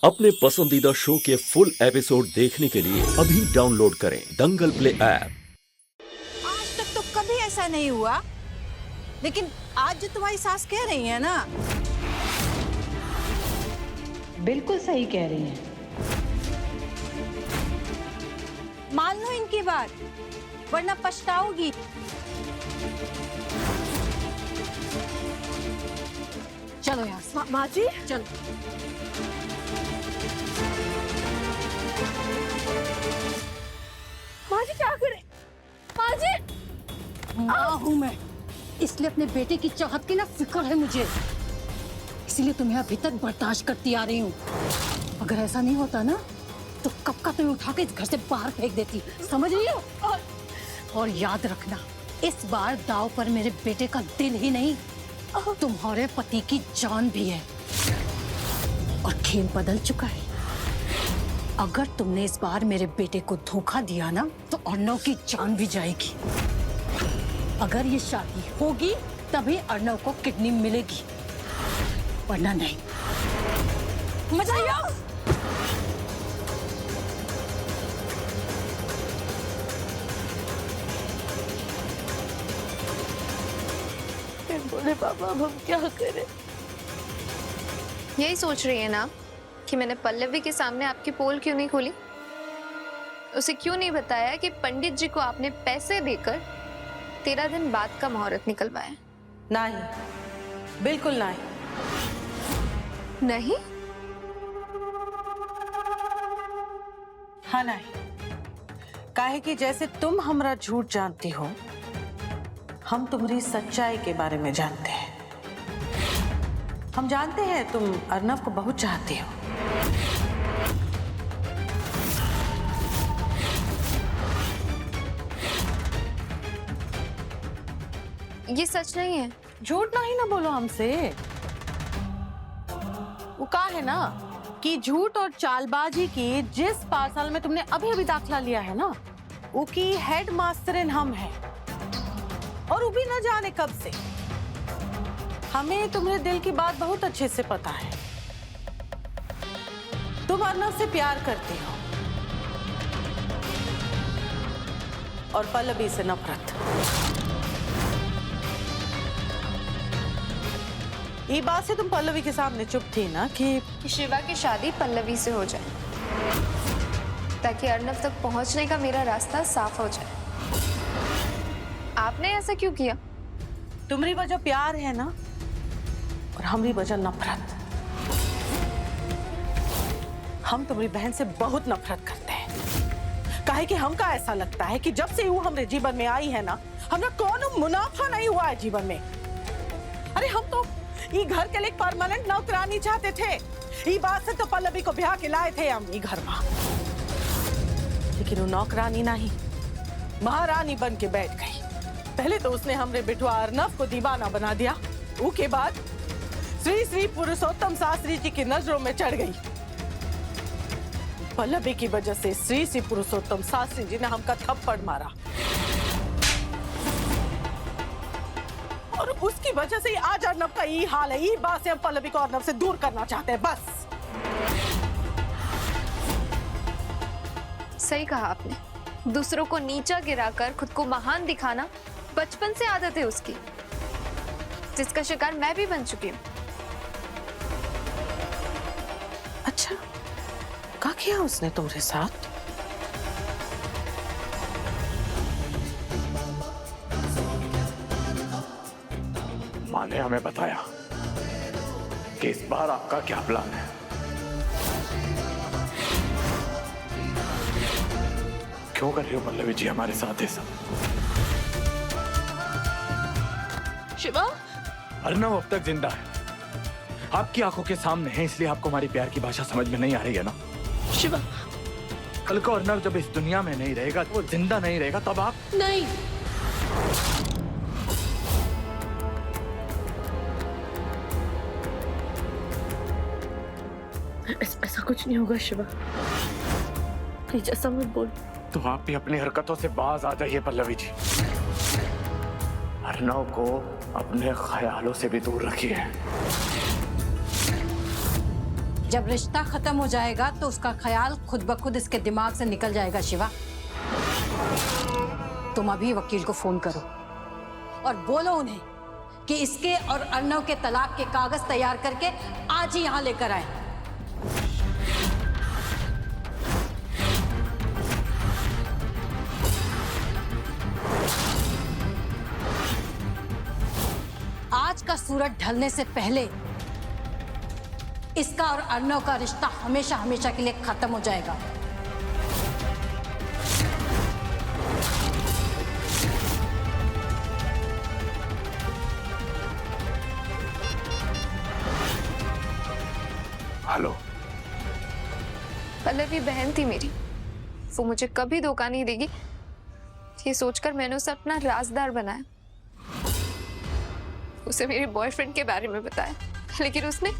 अपने पसंदीदा शो के फुल एपिसोड देखने के लिए अभी डाउनलोड करें दंगल प्ले ऐप। आज तक तो कभी ऐसा नहीं हुआ, लेकिन आज जो तुम्हारी सास कह रही है ना, बिल्कुल सही कह रही हैं। मान लो इनकी बात, वरना पछताओगी। चलो यहाँ से। माँ जी, चलो। माँ जी क्या करे? माँ जी, माँ हूँ मैं, इसलिए अपने बेटे की चाहत की ना फिक्र है मुझे, इसलिए तुम्हें अभी तक बर्दाश्त करती आ रही हूँ। अगर ऐसा नहीं होता ना तो कब का तुम्हें उठा के इस घर से बाहर फेंक देती, समझ रही हो? और याद रखना, इस बार दाव पर मेरे बेटे का दिल ही नहीं, तुम्हारे पति की जान भी है। और खेल बदल चुका है। अगर तुमने इस बार मेरे बेटे को धोखा दिया ना तो अर्नव की जान भी जाएगी। अगर ये शादी होगी तभी अर्नव को किडनी मिलेगी, वरना नहीं। मजा आया? बोले पापा अब हम क्या करें? यही सोच रही है ना कि मैंने पल्लवी के सामने आपकी पोल क्यों नहीं खोली, उसे क्यों नहीं बताया कि पंडित जी को आपने पैसे देकर 13 दिन बाद का मुहूर्त निकलवाया। नहीं, बिल्कुल नहीं। नहीं? हाँ नहीं, काहे कि जैसे तुम हमरा झूठ जानती हो, हम तुम्हारी सच्चाई के बारे में जानते हैं। हम जानते हैं तुम अर्नव को बहुत चाहती हो। ये सच नहीं है। झूठ नहीं ना बोलो हमसे। वो कहा है ना कि झूठ और चालबाजी की जिस पार्सल में तुमने अभी अभी दाखला लिया है ना, वो की हेड मास्टरन हम हैं, और वो भी न जाने कब से। हमें तुम्हारे दिल की बात बहुत अच्छे से पता है। तुम अर्नव से प्यार करती हो और पल्लवी से नफरत। ये बात से तुम पल्लवी के सामने चुप थी ना कि शिवा की शादी पल्लवी से हो जाए, ताकि अर्नव तक पहुंचने का मेरा रास्ता साफ हो जाए। आपने ऐसा क्यों किया? तुम्हारी वजह प्यार है ना, और हमारी वजह नफरत। हम तुम्हारी बहन से बहुत नफरत करते हैं। काहे कि हमका ऐसा लगता है कि जब से वो हमारे जीवन में आई है ना, हमरा कोनो मुनाफा नहीं हुआ है जीवन में। अरे हम तो ये घर के लिए परमानेंट नौकरानी चाहते थे। ये बात से तो पल्लवी को ब्याह के लाए थे हम ये घर में, लेकिन वो नौकरानी नहीं, महारानी बन के बैठ गई। पहले तो उसने हमरे बिठुआ अर्नव को दीवाना बना दिया, उसके बाद श्री श्री पुरुषोत्तम शास्त्री जी की नजरों में चढ़ गई। पल्लवी की वजह से श्री श्री पुरुषोत्तम शास्त्री जी ने हमका थप्पड़ मारा, और उसकी वजह से आज अर्नव का ये हाल है। ये बात से हम पल्लवी को अर्नव से दूर करना चाहते हैं, बस। सही कहा आपने। दूसरों को नीचा गिराकर खुद को महान दिखाना बचपन से आदत है उसकी, जिसका शिकार मैं भी बन चुकी हूँ। अच्छा, क्या किया उसने तुम्हारे साथ? माँ ने हमें बताया कि इस बार आपका क्या प्लान है। क्यों कर रही हो पल्लवी जी हमारे साथ ये सब? शिवा, अर्नव अब तक जिंदा है, आपकी आंखों के सामने है, इसलिए आपको हमारी प्यार की भाषा समझ में नहीं आ रही है ना। शिवा, कल को अर्नव जब इस दुनिया में नहीं रहेगा, वो जिंदा नहीं रहेगा, तब आप नहीं। ऐसा कुछ नहीं होगा शिवा, प्लीज ऐसा मत बोल। तो आप भी अपनी हरकतों से बाज आ जाइए पल्लवी जी। अर्नव को अपने ख्यालों से भी दूर रखिए। जब रिश्ता खत्म हो जाएगा तो उसका ख्याल खुद ब खुद इसके दिमाग से निकल जाएगा शिवा। तुम अभी वकील को फोन करो और बोलो उन्हें कि इसके और अर्णव के तलाक के कागज तैयार करके आज ही यहां लेकर आए। आज का सूरज ढलने से पहले इसका और अर्णव का रिश्ता हमेशा हमेशा के लिए खत्म हो जाएगा। हेलो। पल्लवी बहन थी मेरी, वो मुझे कभी धोखा नहीं देगी, ये सोचकर मैंने उसे अपना राजदार बनाया। उसे मेरे बॉयफ्रेंड के बारे में बताया, लेकिन उसने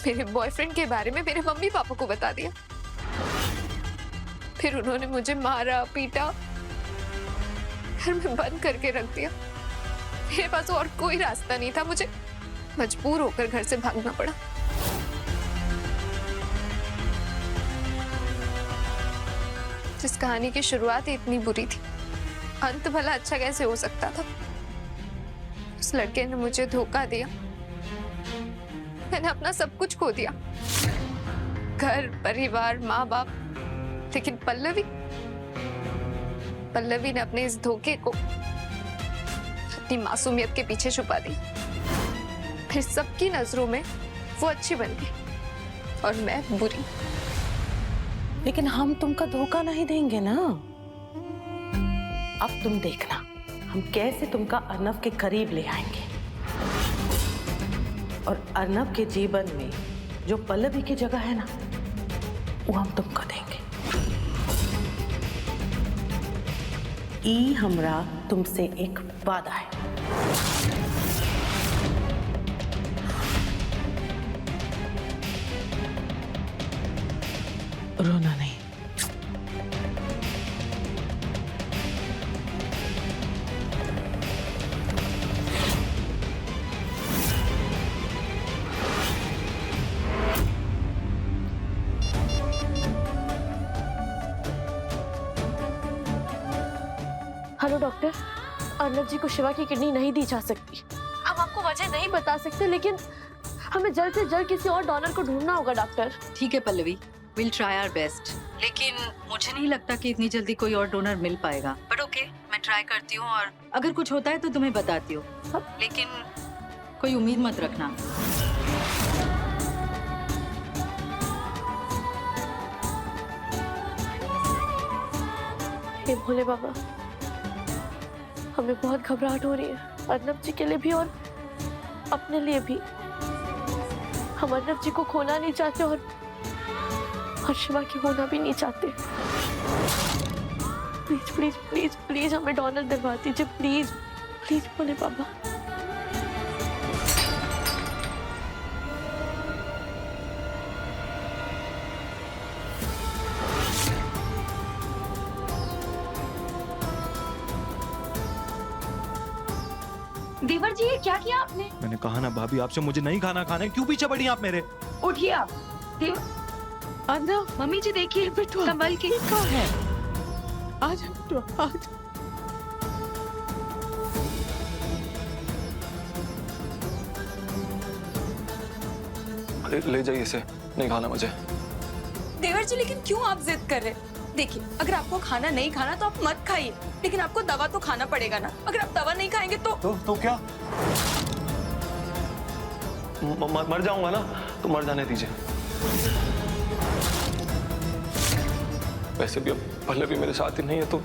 मेरे बॉयफ्रेंड के बारे में मेरे मम्मी पापा को बता दिया। फिर उन्होंने मुझे मारा पीटा, घर में बंद करके रख दिया। मेरे पास और कोई रास्ता नहीं था, मुझे मजबूर होकर घर से भागना पड़ा। जिस कहानी की शुरुआत ही इतनी बुरी थी, अंत भला अच्छा कैसे हो सकता था। उस लड़के ने मुझे धोखा दिया, मैंने अपना सब कुछ खो दिया, घर परिवार माँ बाप। लेकिन पल्लवी ने अपने इस धोखे को अपनी मासूमियत के पीछे छुपा दिया। फिर सबकी नजरों में वो अच्छी बन गई और मैं बुरी। लेकिन हम तुमका धोखा नहीं देंगे ना। अब तुम देखना, हम कैसे तुमका अर्नव के करीब ले आएंगे और अर्नव के जीवन में जो पल्लवी की जगह है ना, वो हम तुमको देंगे। ई हमरा तुमसे एक वादा है। रोना नहीं। हेलो डॉक्टर, अर्नव जी को शिवा की किडनी नहीं दी जा सकती। हम आपको वजह नहीं बता सकते, लेकिन हमें जल्द से जल्द किसी और डोनर को ढूंढना होगा डॉक्टर। ठीक है Pallavi, will try our best, लेकिन मुझे नहीं लगता कि इतनी जल्दी कोई और डोनर मिल पाएगा। बट ओके, मैं ट्राई करती हूँ और अगर कुछ होता है तो तुम्हें बताती हूँ, लेकिन कोई उम्मीद मत रखना। हे भोले बाबा, हमें बहुत घबराहट हो रही है, अर्नव जी के लिए भी और अपने लिए भी। हम अर्नव जी को खोना नहीं चाहते और शिवा की होना भी नहीं चाहते। प्लीज प्लीज प्लीज प्लीज हमें डोनर दिलवा दीजिए, प्लीज प्लीज भोले बाबा। देवर जी, ये क्या किया आपने? मैंने कहा ना भाभी आपसे, मुझे नहीं खाना है। क्यों पीछे पड़ी आप मेरे? उठिए आप। अर्नव, मम्मी जी देखिए, संभल के। क्या है? आज आज ले जाइए इसे, नहीं खाना मुझे। देवर जी, लेकिन क्यों आप जिद कर रहे? देखिए, अगर आपको खाना नहीं खाना तो आप मत खाइए, लेकिन आपको दवा तो खाना पड़ेगा ना। अगर आप दवा नहीं खाएंगे तो क्या मर जाऊंगा ना? तो मर जाने दीजिए। वैसे भी अब पल्लवी मेरे साथ ही नहीं है, तो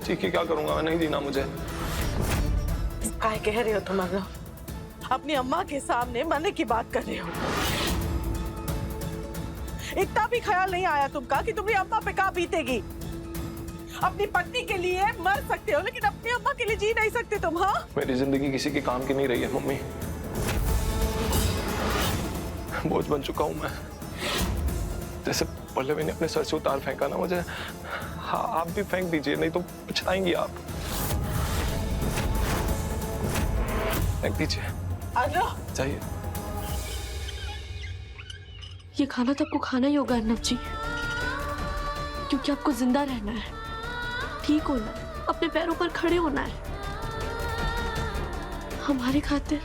ठीक है, क्या करूंगा मैं? नहीं जीना मुझे। काय कह रहे हो तुम अर्नव? अपनी अम्मा के सामने मरने की बात कर रहे हो। इतना भी ख्याल नहीं आया तुमका कि तुम्हारी अम्मा पे क्या बीतेगी? अपनी पत्नी के लिए मर सकते हो, लेकिन अपनी अम्मा के लिए जी नहीं सकते तुम। हाँ, मेरी जिंदगी किसी के काम की नहीं रही है मम्मी। बोझ बन चुका हूं मैं। जैसे पल्लवी ने अपने सर से उतार फेंका ना मुझे, हाँ आप भी फेंक दीजिए, नहीं तो पछताएंगी आप। फेंक दीजिए। अर्नव, चाहिए। ये खाना तो आपको खाना ही होगा अर्नब जी, क्योंकि आपको जिंदा रहना है, ठीक होना है, अपने पैरों पर खड़े होना है। हमारे खातिर